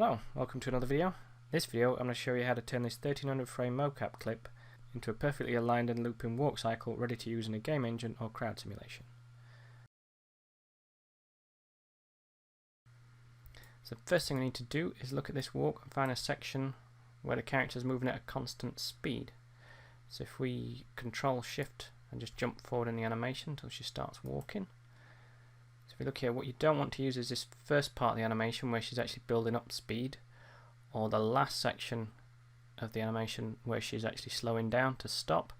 Hello, welcome to another video. This video I'm going to show you how to turn this 1300 frame mocap clip into a perfectly aligned and looping walk cycle ready to use in a game engine or crowd simulation. So the first thing we need to do is look at this walk and find a section where the character is moving at a constant speed. So if we Control Shift and just jump forward in the animation until she starts walking. So if we look here, what you don't want to use is this first part of the animation where she's actually building up speed, or the last section of the animation where she's actually slowing down to stop.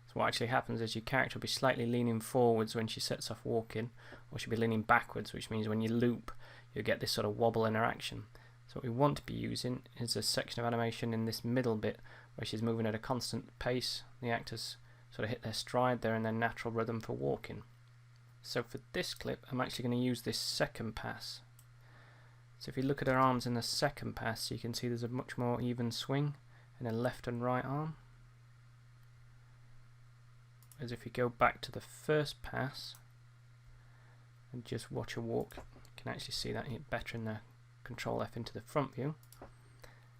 So what actually happens is your character will be slightly leaning forwards when she sets off walking, or she'll be leaning backwards, which means when you loop you'll get this sort of wobble interaction. So what we want to be using is a section of animation in this middle bit where she's moving at a constant pace. The actors sort of hit their stride, they're in their natural rhythm for walking. So for this clip I'm actually going to use this second pass. So if you look at her arms in the second pass, you can see there's a much more even swing in her left and right arm. As if you go back to the first pass and just watch her walk, you can actually see that better in the Control F into the front view.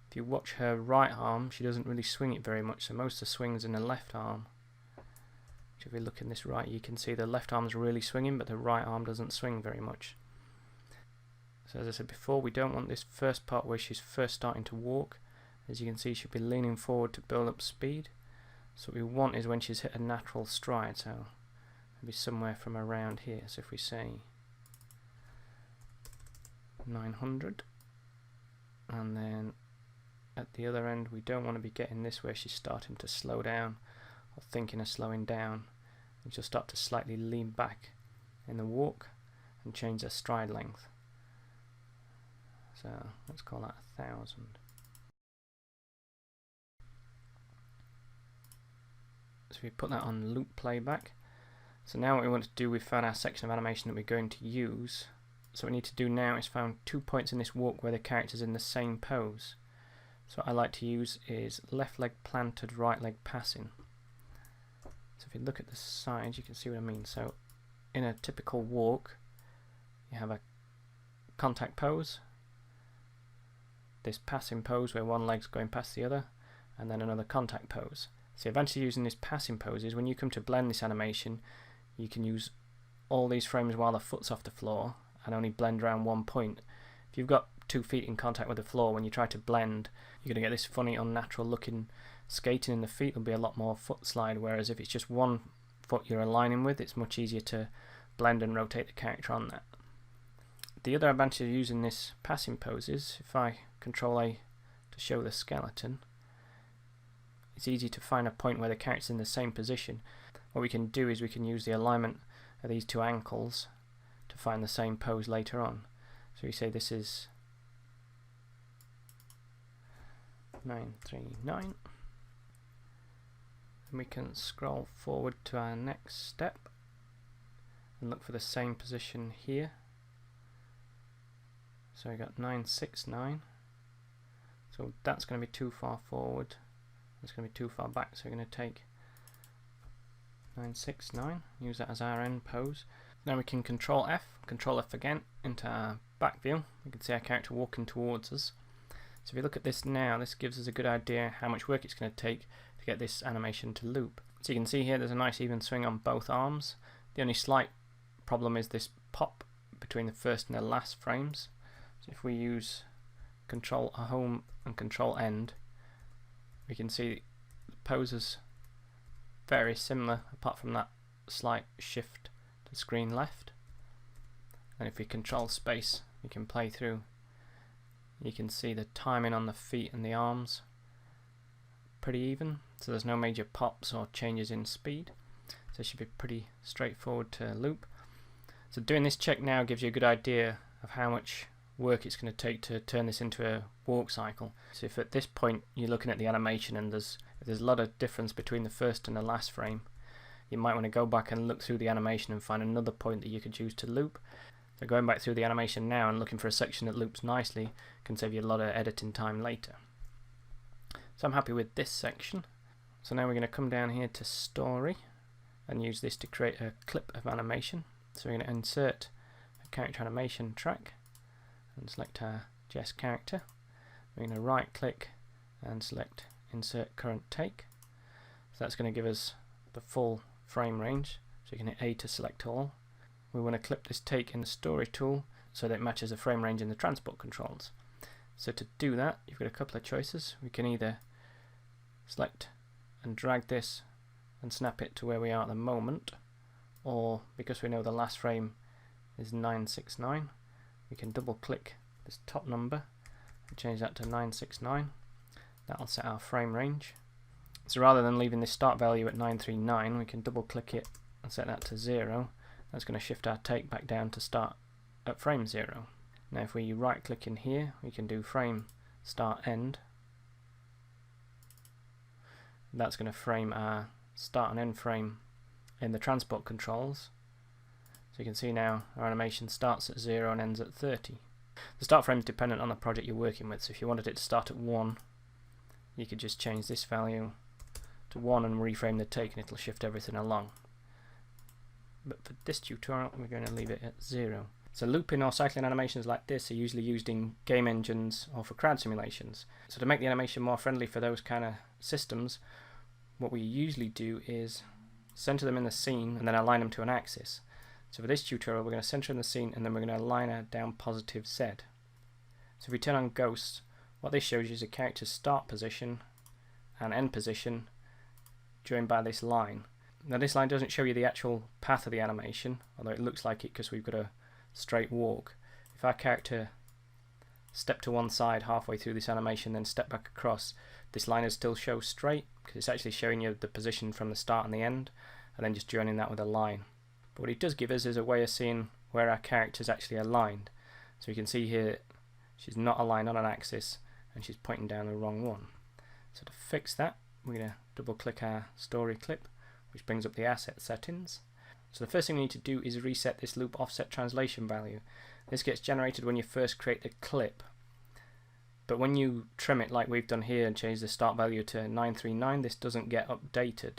If you watch her right arm, she doesn't really swing it very much, so most of the swings in the left arm. If we look in this right, you can see the left arm's really swinging, but the right arm doesn't swing very much. So as I said before, we don't want this first part where she's first starting to walk. As you can see, she'll be leaning forward to build up speed. So what we want is when she's hit a natural stride, so maybe somewhere from around here. So if we say 900, and then at the other end we don't want to be getting this where she's starting to slow down or thinking of slowing down, and she'll start to slightly lean back in the walk and change her stride length. So let's call that 1000. So we put that on loop playback. So now what we want to do, we've found our section of animation that we're going to use. So what we need to do now is find 2 points in this walk where the character's in the same pose. So what I like to use is left leg planted, right leg passing. So if you look at the side, you can see what I mean. So in a typical walk, you have a contact pose, this passing pose where one leg's going past the other, and then another contact pose. So the advantage of using this passing pose is when you come to blend this animation, you can use all these frames while the foot's off the floor and only blend around one point. If you've got 2 feet in contact with the floor, when you try to blend, you're going to get this funny, unnatural looking skating in the feet. There'll be a lot more foot slide, whereas if it's just one foot you're aligning with, it's much easier to blend and rotate the character on that. The other advantage of using this passing pose is, if I Control A to show the skeleton, it's easy to find a point where the character's in the same position. What we can do is we can use the alignment of these 2 ankles to find the same pose later on. So we say this is 939, and we can scroll forward to our next step and look for the same position here. So we got 969, so that's going to be too far forward, it's going to be too far back, so we're going to take 969, use that as our end pose. Now we can Control F again into our back view. You can see our character walking towards us. So if you look at this now, this gives us a good idea how much work it's going to take to get this animation to loop. So you can see here there's a nice even swing on both arms. The only slight problem is this pop between the first and the last frames. So if we use Control Home and Control End, we can see the poses very similar apart from that slight shift to screen left. And if we Control Space, we can play through. You can see the timing on the feet and the arms pretty even, so there's no major pops or changes in speed, so it should be pretty straightforward to loop. So doing this check now gives you a good idea of how much work it's going to take to turn this into a walk cycle. So if at this point you're looking at the animation and there's a lot of difference between the first and the last frame, you might want to go back and look through the animation and find another point that you could use to loop. So going back through the animation now and looking for a section that loops nicely can save you a lot of editing time later. So I'm happy with this section. So now we're going to come down here to Story and use this to create a clip of animation. So we're going to insert a character animation track and select our jest character. We're going to right click and select insert current take. So that's going to give us the full frame range. So you can hit A to select all. We want to clip this take in the story tool so that it matches the frame range in the transport controls. So to do that, you've got a couple of choices. We can either select and drag this and snap it to where we are at the moment, or because we know the last frame is 969, we can double click this top number and change that to 969. That'll set our frame range. So rather than leaving this start value at 939, we can double click it and set that to 0. That's going to shift our take back down to start at frame 0. Now if we right click in here, we can do frame start end. That's going to frame our start and end frame in the transport controls. So you can see now our animation starts at 0 and ends at 30. The start frame is dependent on the project you're working with, so if you wanted it to start at 1, you could just change this value to 1 and reframe the take, and it'll shift everything along. But for this tutorial we're going to leave it at 0. So looping or cycling animations like this are usually used in game engines or for crowd simulations. So to make the animation more friendly for those kind of systems, what we usually do is center them in the scene and then align them to an axis. So for this tutorial we're going to center in the scene and then we're going to align her down positive Z. So if we turn on ghosts, what this shows you is a character's start position and end position joined by this line. Now this line doesn't show you the actual path of the animation, although it looks like it because we've got a straight walk. If our character stepped to one side halfway through this animation then step back across, this line is still show straight because it's actually showing you the position from the start and the end, and then just joining that with a line. But what it does give us is a way of seeing where our character is actually aligned. So you can see here she's not aligned on an axis and she's pointing down the wrong one. So to fix that, we're going to double click our story clip, which brings up the asset settings. So the first thing we need to do is reset this loop offset translation value. This gets generated when you first create the clip, but when you trim it like we've done here and change the start value to 939, this doesn't get updated.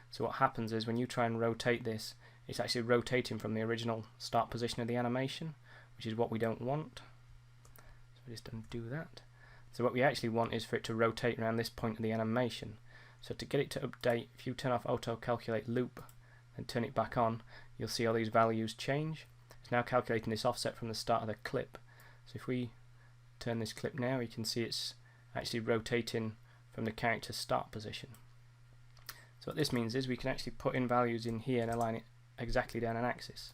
So what happens is when you try and rotate this, it's actually rotating from the original start position of the animation, which is what we don't want. So we just undo that. So what we actually want is for it to rotate around this point of the animation. So to get it to update, if you turn off auto calculate loop and turn it back on, you'll see all these values change. It's now calculating this offset from the start of the clip. So if we turn this clip now, you can see it's actually rotating from the character's start position. So what this means is we can actually put in values in here and align it exactly down an axis.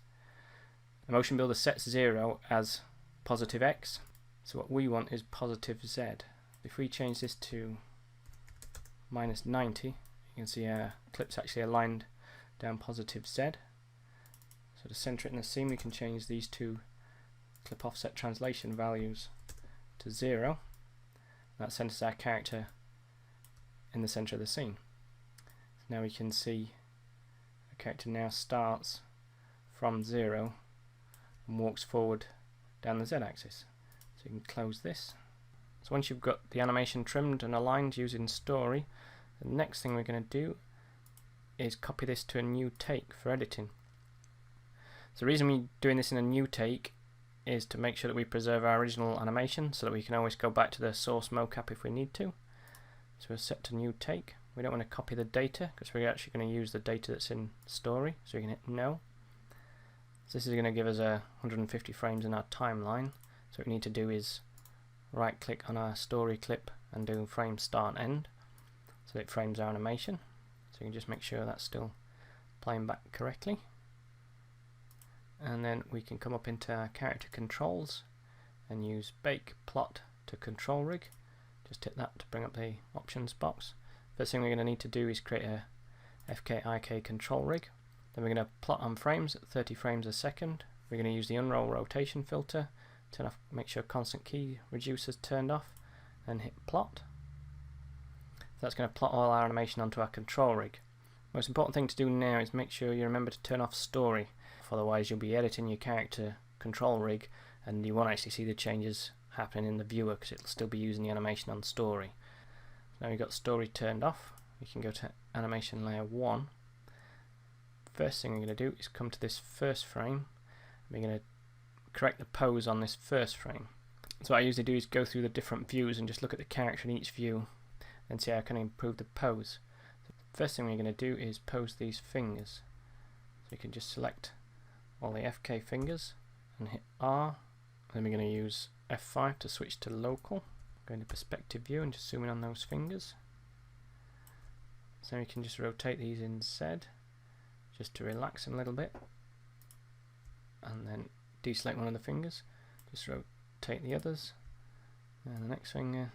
The MotionBuilder sets 0 as positive X, so what we want is positive Z. If we change this to minus 90, you can see our clip's actually aligned down positive Z. So to center it in the scene, we can change these two clip offset translation values to 0. That centers our character in the center of the scene. So now we can see the character now starts from 0 and walks forward down the Z axis. So you can close this. So once you've got the animation trimmed and aligned using story, the next thing we're going to do is copy this to a new take for editing. So the reason we're doing this in a new take is to make sure that we preserve our original animation so that we can always go back to the source mocap if we need to. So we're set to new take. We don't want to copy the data because we're actually going to use the data that's in story, so we can hit no. So this is going to give us 150 frames in our timeline. So what we need to do is right click on our story clip and do frame start end so that it frames our animation. So you can just make sure that's still playing back correctly. And then we can come up into our character controls and use bake plot to control rig. Just hit that to bring up the options box. First thing we're going to need to do is create a FKIK control rig. Then we're going to plot on frames at 30 frames a second. We're going to use the unroll rotation filter, turn off, make sure constant key reducer is turned off, and hit plot. So that's going to plot all our animation onto our control rig. Most important thing to do now is make sure you remember to turn off story. Otherwise you'll be editing your character control rig and you won't actually see the changes happening in the viewer because it'll still be using the animation on story. Now we've got story turned off, we can go to animation layer 1. First thing we're going to do is come to this first frame. We're going to correct the pose on this first frame. So what I usually do is go through the different views and just look at the character in each view and see how I can improve the pose. First thing we're going to do is pose these fingers. So you can just select all the FK fingers and hit R. Then we're going to use F5 to switch to local. Go into perspective view and just zoom in on those fingers. So we can just rotate these in Z just to relax them a little bit. And then deselect one of the fingers. Just rotate the others. And the next finger.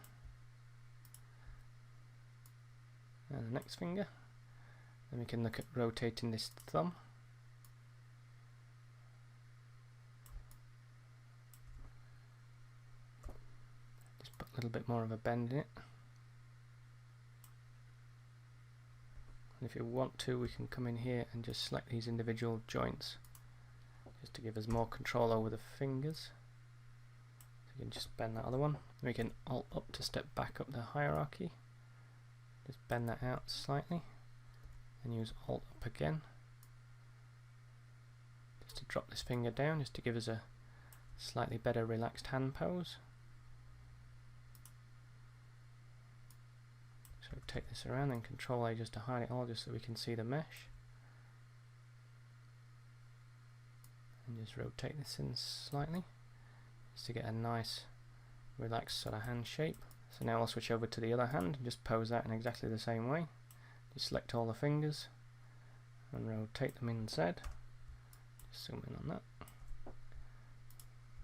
And the next finger. Then we can look at rotating this thumb. Just put a little bit more of a bend in it. And if you want to, we can come in here and just select these individual joints just to give us more control over the fingers. So you can just bend that other one. We can Alt up to step back up the hierarchy. Just bend that out slightly and use Alt up again just to drop this finger down, just to give us a slightly better relaxed hand pose. So take this around and Control A just to hide it all, just so we can see the mesh. And just rotate this in slightly just to get a nice relaxed sort of hand shape. So now I'll switch over to the other hand and just pose that in exactly the same way. Just select all the fingers and rotate them in Z. Just zoom in on that.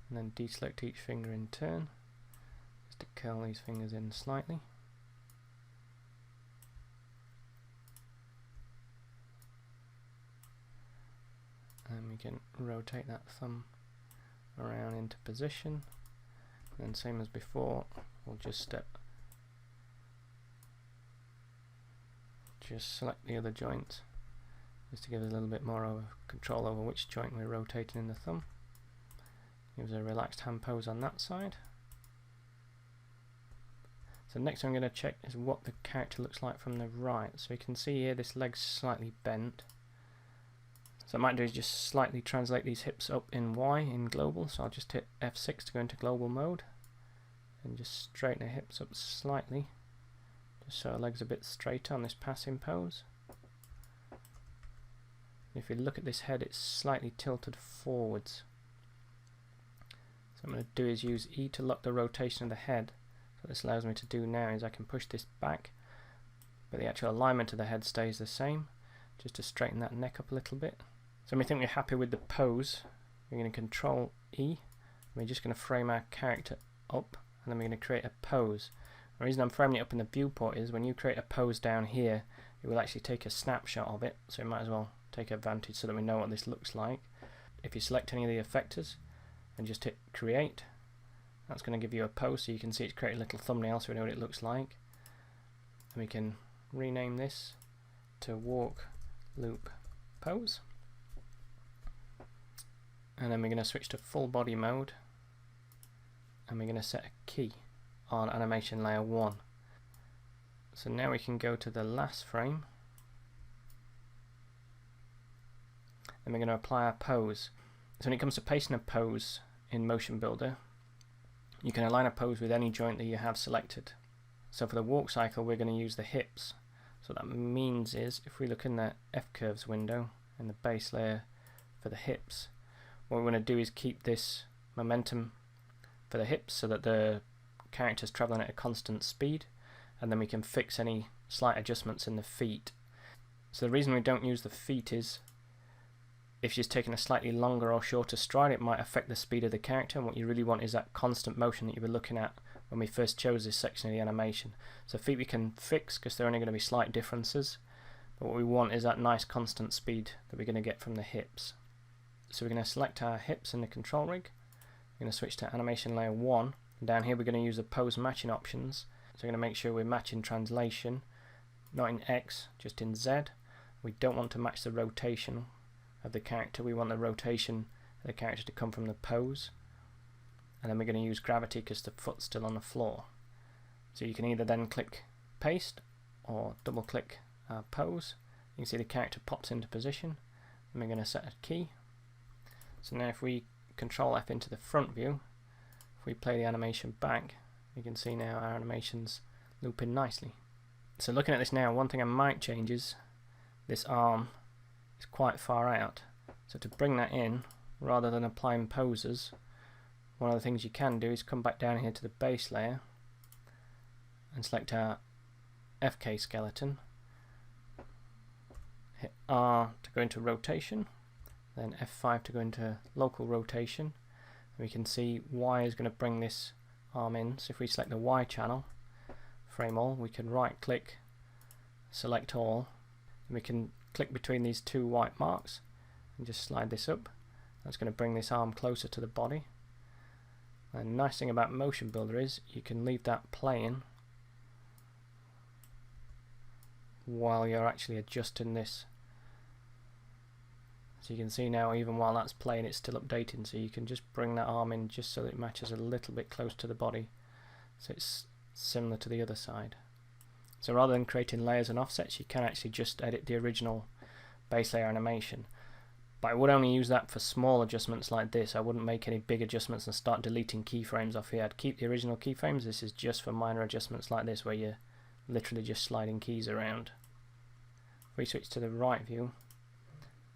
And then deselect each finger in turn just to curl these fingers in slightly. And we can rotate that thumb around into position. And same as before, we'll just select the other joint just to give us a little bit more of control over which joint we're rotating in the thumb. Gives a relaxed hand pose on that side. So next I'm going to check is what the character looks like from the right. So you can see here this leg's slightly bent. So what I might do is just slightly translate these hips up in Y in global. So I'll just hit F6 to go into global mode and just straighten the hips up slightly, just so our leg's a bit straighter on this passing pose. If you look at this head, it's slightly tilted forwards. So what I'm going to do is use E to lock the rotation of the head. So what this allows me to do now is I can push this back, but the actual alignment of the head stays the same, just to straighten that neck up a little bit. So when we think we're happy with the pose, we're going to Control E. We're just going to frame our character up, and then we're going to create a pose. The reason I'm framing it up in the viewport is when you create a pose down here, it will actually take a snapshot of it, so we might as well take advantage so that we know what this looks like. If you select any of the effectors and just hit Create, that's going to give you a pose, so you can see it's created a little thumbnail so we know what it looks like. And we can rename this to Walk Loop Pose. And then we're going to switch to full body mode, and we're going to set a key on animation layer 1. So now we can go to the last frame and we're going to apply our pose. So when it comes to pasting a pose in MotionBuilder, you can align a pose with any joint that you have selected. So for the walk cycle, we're going to use the hips. So what that means is if we look in the FCurves window in the base layer for the hips, what we're going to do is keep this momentum for the hips so that the character's traveling at a constant speed, and then we can fix any slight adjustments in the feet. So the reason we don't use the feet is if she's taking a slightly longer or shorter stride, it might affect the speed of the character, and what you really want is that constant motion that you were looking at when we first chose this section of the animation. So feet we can fix because they're only going to be slight differences, but what we want is that nice constant speed that we're going to get from the hips. So we're going to select our hips in the control rig. We're going to switch to animation layer 1. And down here we're going to use the pose matching options. So we're going to make sure we're matching translation, not in X, just in Z. We don't want to match the rotation of the character. We want the rotation of the character to come from the pose. And then we're going to use gravity because the foot's still on the floor. So you can either then click paste or double click pose. You can see the character pops into position, and we're going to set a key. So now if we Control F into the front view, If we play the animation back, you can see now our animation's looping nicely. So looking at this now, one thing I might change is this arm is quite far out. So to bring that in, rather than applying posers, one of the things you can do is come back down here to the base layer and select our FK skeleton. Hit R to go into rotation, then F5 to go into local rotation. And we can see Y is going to bring this arm in. So if we select the Y channel, frame all, we can right click, select all, and we can click between these two white marks and just slide this up. That's going to bring this arm closer to the body. And the nice thing about MotionBuilder is you can leave that playing while you're actually adjusting this. So you can see now, even while that's playing, it's still updating, so you can just bring that arm in just so that it matches a little bit close to the body, so it's similar to the other side. So rather than creating layers and offsets, you can actually just edit the original base layer animation. But I would only use that for small adjustments like this. I wouldn't make any big adjustments and start deleting keyframes off here. I'd keep the original keyframes. This is just for minor adjustments like this, where you're literally just sliding keys around. If we switch to the right view,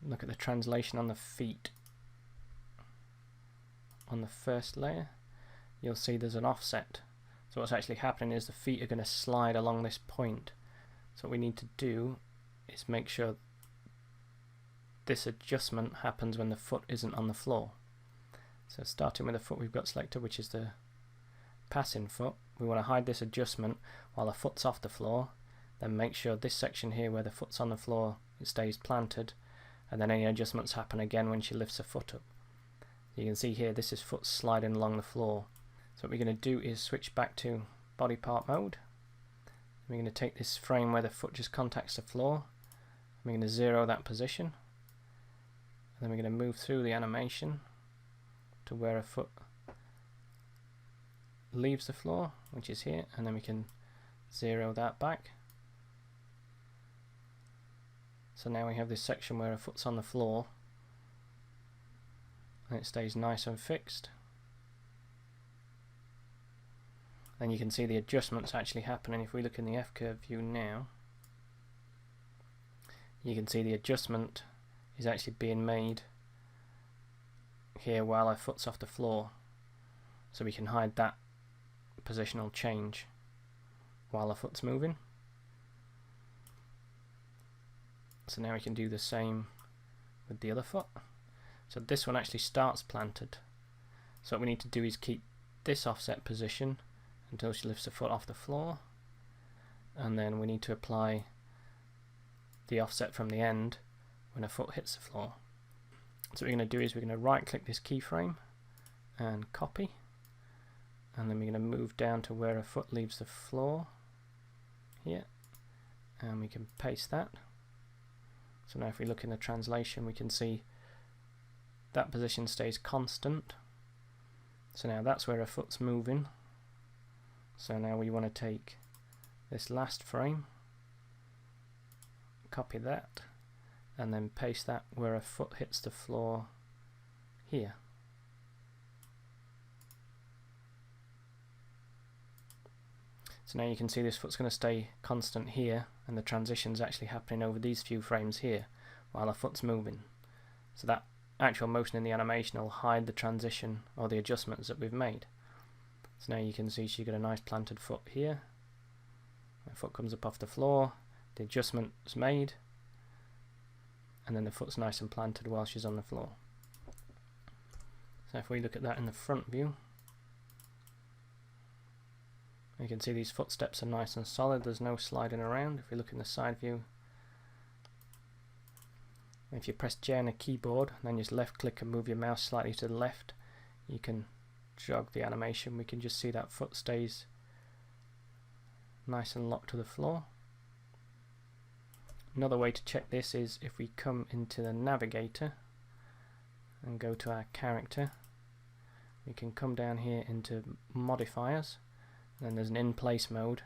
look at the translation on the feet. On the first layer, you'll see there's an offset. So what's actually happening is the feet are going to slide along this point. So what we need to do is make sure this adjustment happens when the foot isn't on the floor. So starting with the foot we've got selected, which is the passing foot, we want to hide this adjustment while the foot's off the floor. Then make sure this section here where the foot's on the floor, it stays planted, and then any adjustments happen again when she lifts her foot up. You can see here this is foot sliding along the floor. So what we're going to do is switch back to body part mode. We're going to take this frame where the foot just contacts the floor. We're going to zero that position. And then we're going to move through the animation to where a foot leaves the floor, which is here, and then we can zero that back. So now we have this section where a foot's on the floor and it stays nice and fixed. And you can see the adjustments actually happening. If we look in the FCurve view now, you can see the adjustment is actually being made here while our foot's off the floor. So we can hide that positional change while the foot's moving. So now we can do the same with the other foot. So this one actually starts planted. So what we need to do is keep this offset position until she lifts the foot off the floor, and then we need to apply the offset from the end when her foot hits the floor. So what we're going to do is we're going to right click this keyframe and copy, and then we're going to move down to where her foot leaves the floor here, and we can paste that. So now if we look in the translation, we can see that position stays constant. So now that's where her foot's moving. So now we want to take this last frame, copy that, and then paste that where her foot hits the floor here. So now you can see this foot's going to stay constant here, and the transition's actually happening over these few frames here while the foot's moving. So that actual motion in the animation will hide the transition or the adjustments that we've made. So now you can see she's got a nice planted foot here. The foot comes up off the floor, the adjustment's made, and then the foot's nice and planted while she's on the floor. So if we look at that in the front view, you can see these footsteps are nice and solid, there's no sliding around. If we look in the side view, if you press J on the keyboard and then just left click and move your mouse slightly to the left, you can jog the animation. We can just see that foot stays nice and locked to the floor. Another way to check this is if we come into the navigator and go to our character, we can come down here into modifiers, and then there's an in place mode,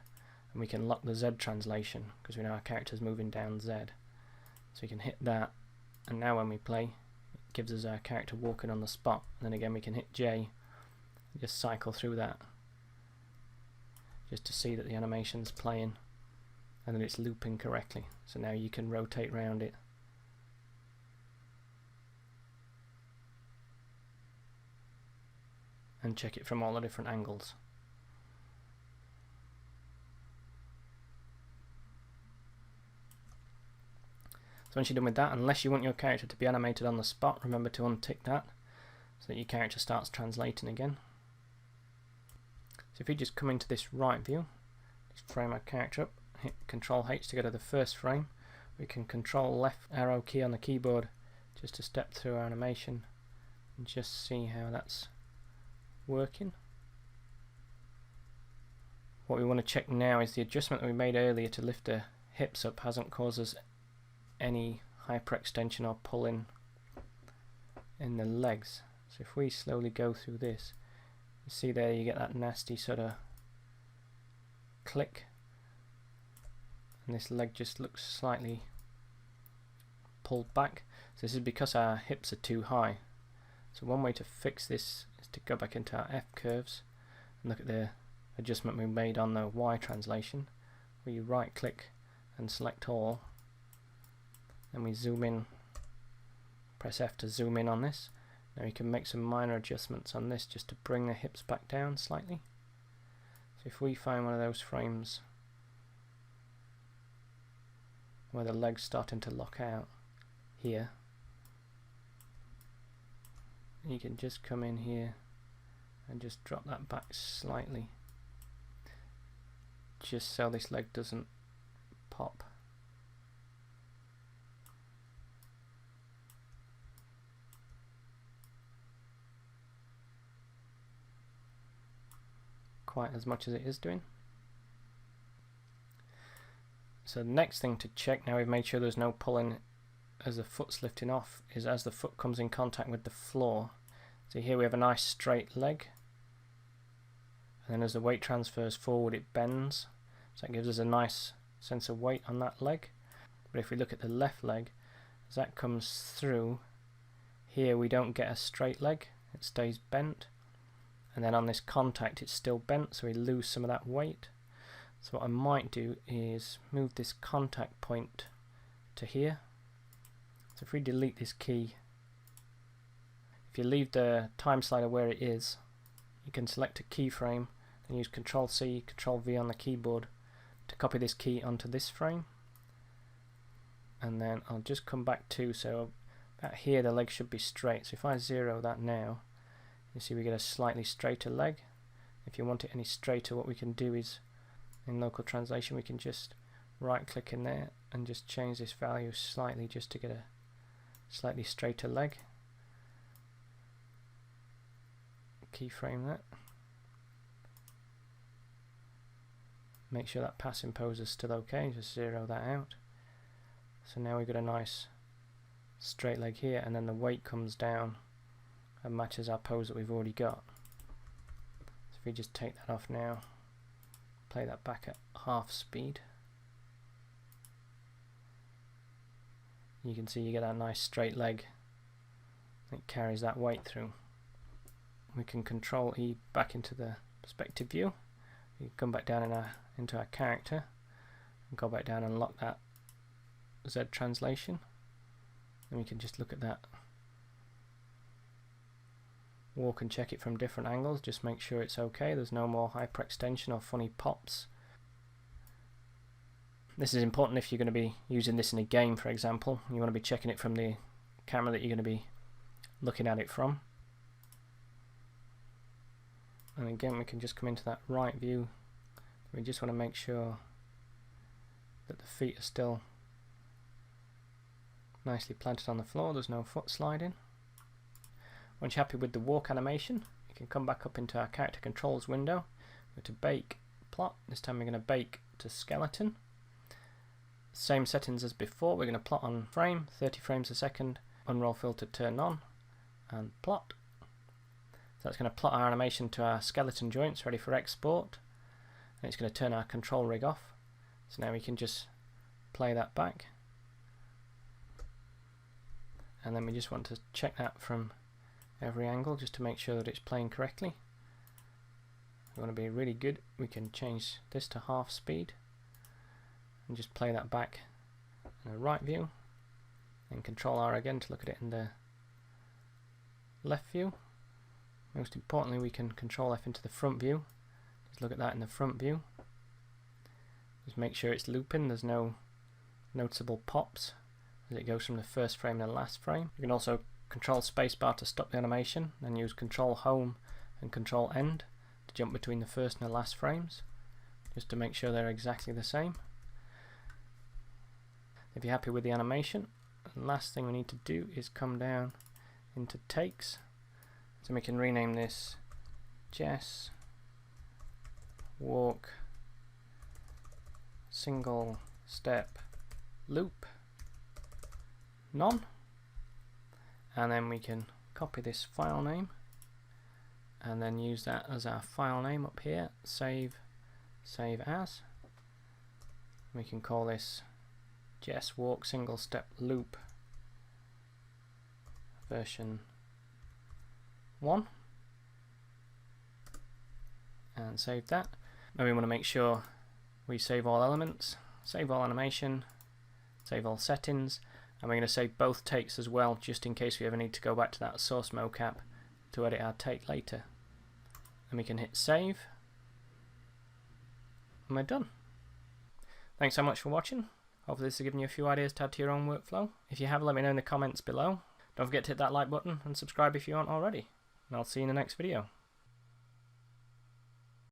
and we can lock the Z translation because we know our character's moving down Z. So we can hit that, and now when we play, it gives us our character walking on the spot. And then again we can hit J Just cycle through that just to see that the animation's playing and that it's looping correctly. So now you can rotate around it. And check it from all the different angles. So once you're done with that, unless you want your character to be animated on the spot, remember to untick that so that your character starts translating again. So if you just come into this right view, just frame our character up, hit Control H to go to the first frame. We can Control left arrow key on the keyboard just to step through our animation and just see how that's working. What we want to check now is the adjustment that we made earlier to lift the hips up hasn't caused us any hyperextension or pulling in the legs. So if we slowly go through this, you see there you get that nasty sort of click, and this leg just looks slightly pulled back. So this is because our hips are too high. So one way to fix this is to go back into our FCurves and look at the adjustment we made on the Y translation, where you right click and select all, and we zoom in, press F to zoom in on this. Now you can make some minor adjustments on this just to bring the hips back down slightly. So if we find one of those frames where the leg's starting to lock out here, you can just come in here and just drop that back slightly, just so this leg doesn't pop. Quite as much as it is doing. So the next thing to check, now we've made sure there's no pulling as the foot's lifting off, is as the foot comes in contact with the floor. So here we have a nice straight leg, and then as the weight transfers forward it bends, so that gives us a nice sense of weight on that leg. But if we look at the left leg, as that comes through here we don't get a straight leg, it stays bent, and then on this contact it's still bent, so we lose some of that weight. So what I might do is move this contact point to here. So if we delete this key, if you leave the time slider where it is, you can select a keyframe and use Control C, Control V on the keyboard to copy this key onto this frame. And then I'll just come back to, so about here the leg should be straight. So if I zero that now, you see we get a slightly straighter leg. If you want it any straighter, what we can do is, in local translation, we can just right click in there and just change this value slightly just to get a slightly straighter leg. Keyframe that. Make sure that passing pose is still okay, just zero that out. So now we've got a nice straight leg here, and then the weight comes down and matches our pose that we've already got. So if we just take that off now, play that back at half speed, you can see you get that nice straight leg. It carries that weight through. We can Control E back into the perspective view. We can come back down into our character and go back down and lock that Z translation, and we can just look at that, walk and check it from different angles, just make sure it's okay, there's no more hyperextension or funny pops. This is important if you're going to be using this in a game, for example. You want to be checking it from the camera that you're going to be looking at it from. And again, we can just come into that right view. We just want to make sure that the feet are still nicely planted on the floor, there's no foot sliding. Once you're happy with the walk animation, you can come back up into our character controls window, go to bake, plot. This time we're going to bake to skeleton. Same settings as before, we're going to plot on frame, 30 frames a second, unroll filter turn on, and plot. So that's going to plot our animation to our skeleton joints ready for export, and it's going to turn our control rig off. So now we can just play that back, and then we just want to check that from every angle just to make sure that it's playing correctly. we want to be really good, we can change this to half speed and just play that back in a right view, and Control R again to look at it in the left view. Most importantly, we can Control F into the front view. Just look at that in the front view. Just make sure it's looping, there's no noticeable pops as it goes from the first frame to the last frame. You can also Control Spacebar to stop the animation, then use Control Home and Control End to jump between the first and the last frames, just to make sure they're exactly the same. If you're happy with the animation, the last thing we need to do is come down into takes, so we can rename this Jess Walk Single Step Loop None, and then we can copy this file name and then use that as our file name up here, save as. We can call this Jess Walk Single Step Loop version 1 and save that. Then we want to make sure we save all elements, save all animation, save all settings, and we're going to save both takes as well, just in case we ever need to go back to that source mocap to edit our take later. And we can hit save and we're done. Thanks so much for watching. Hopefully this has given you a few ideas to add to your own workflow. If you have, let me know in the comments below. Don't forget to hit that like button and subscribe if you aren't already. And I'll see you in the next video.